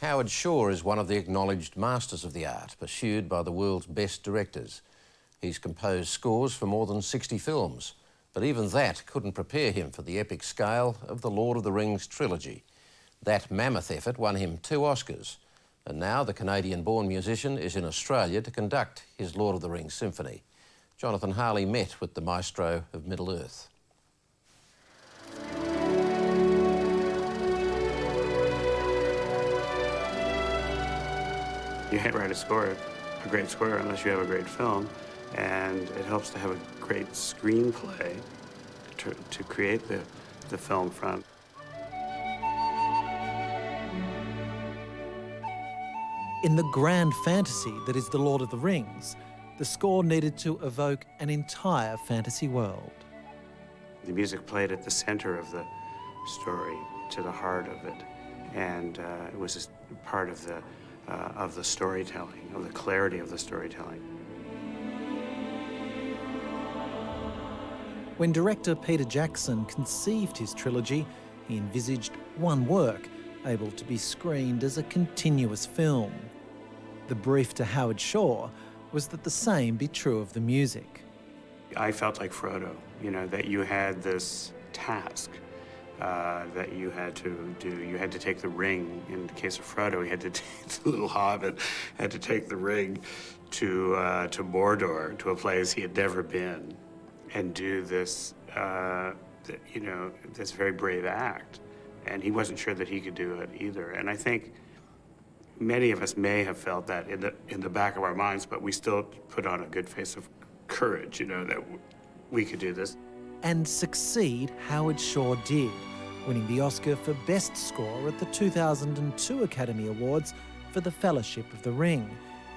Howard Shore is one of the acknowledged masters of the art, pursued by the world's best directors. He's composed scores for more than 60 films, but even that couldn't prepare him for the epic scale of the Lord of the Rings trilogy. That mammoth effort won him 2 Oscars, and now the Canadian-born musician is in Australia to conduct his Lord of the Rings symphony. Jonathan Harley met with the maestro of Middle-earth. You can't write a great score, unless you have a great film, and it helps to have a great screenplay to create the film from. In the grand fantasy that is The Lord of the Rings, the score needed to evoke an entire fantasy world. The music played at the center of the story, to the heart of it, and it was just part of the storytelling, of the clarity of the storytelling. When director Peter Jackson conceived his trilogy, he envisaged one work able to be screened as a continuous film. The brief to Howard Shore was that the same be true of the music. I felt like Frodo, you know, that you had this task that you had to do. You had to take the ring. In the case of Frodo, he had to take the little hobbit, had to take the ring to Mordor, to a place he had never been, and do this, you know, this very brave act. And he wasn't sure that he could do it either. And I think many of us may have felt that in the back of our minds, but we still put on a good face of courage, you know, that we could do this. And succeed Howard Shore did, winning the Oscar for Best Score at the 2002 Academy Awards for The Fellowship of the Ring,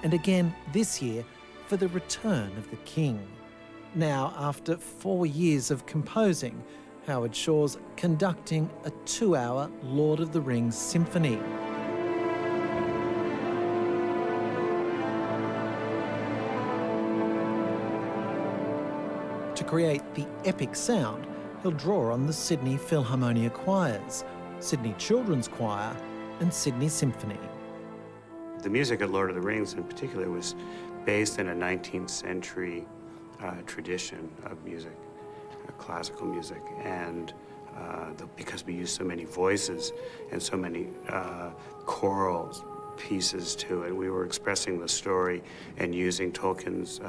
and again this year for The Return of the King. Now, after 4 years of composing, Howard Shore's conducting a 2-hour Lord of the Rings symphony. To create the epic sound, he'll draw on the Sydney Philharmonia Choirs, Sydney Children's Choir and Sydney Symphony. The music at Lord of the Rings in particular was based in a 19th century tradition of music, classical music, and because we use so many voices and so many choral pieces to it, we were expressing the story and using Tolkien's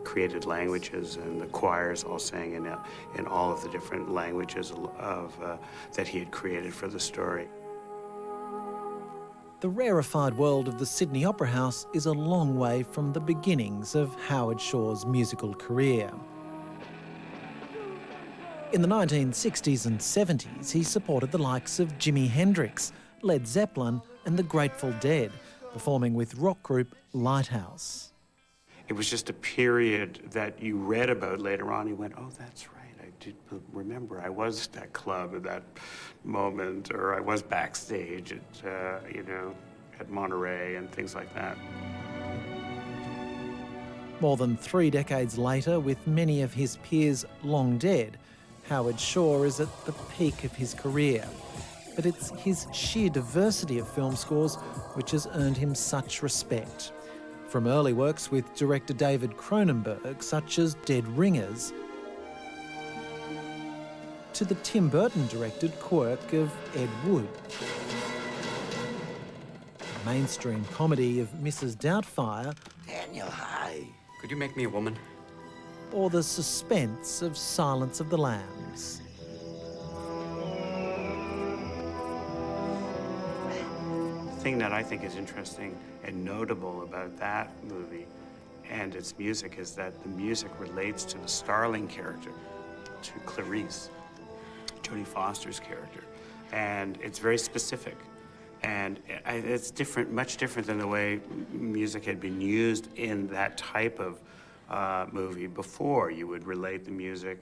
created languages, and the choirs all sang in all of the different languages that he had created for the story. The rarefied world of the Sydney Opera House is a long way from the beginnings of Howard Shore's musical career. In the 1960s and 70s, he supported the likes of Jimi Hendrix, Led Zeppelin and the Grateful Dead, performing with rock group Lighthouse. It was just a period that you read about later on. You went, oh, that's right. I did remember I was at that club at that moment, or I was backstage at, you know, at Monterey and things like that. More than 3 decades later, with many of his peers long dead, Howard Shore is at the peak of his career. But it's his sheer diversity of film scores which has earned him such respect. From early works with director David Cronenberg, such as Dead Ringers, to the Tim Burton-directed Quirk of Ed Wood, the mainstream comedy of Mrs. Doubtfire, Daniel, hi. Could you make me a woman? or the suspense of Silence of the Lambs. The thing that I think is interesting and notable about that movie and its music is that the music relates to the Starling character, to Clarice, Jodie Foster's character, and it's very specific. And it's different, much different than the way music had been used in that type of movie before. You would relate the music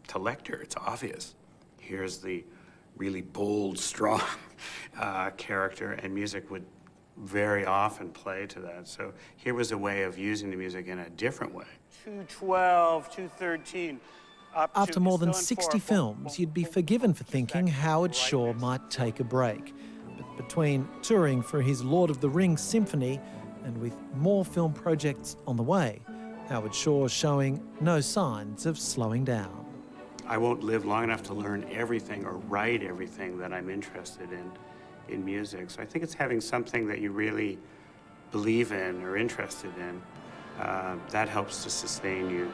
to Lecter, it's obvious. Here's the really bold, strong character, and music would very often play to that. So here was a way of using the music in a different way. 212, 213. After more than 60 films, you'd be forgiven for thinking Howard Shore might take a break. But between touring for his Lord of the Rings symphony and with more film projects on the way, Howard Shore's showing no signs of slowing down. I won't live long enough to learn everything or write everything that I'm interested in music. So I think it's having something that you really believe in or interested in that helps to sustain you.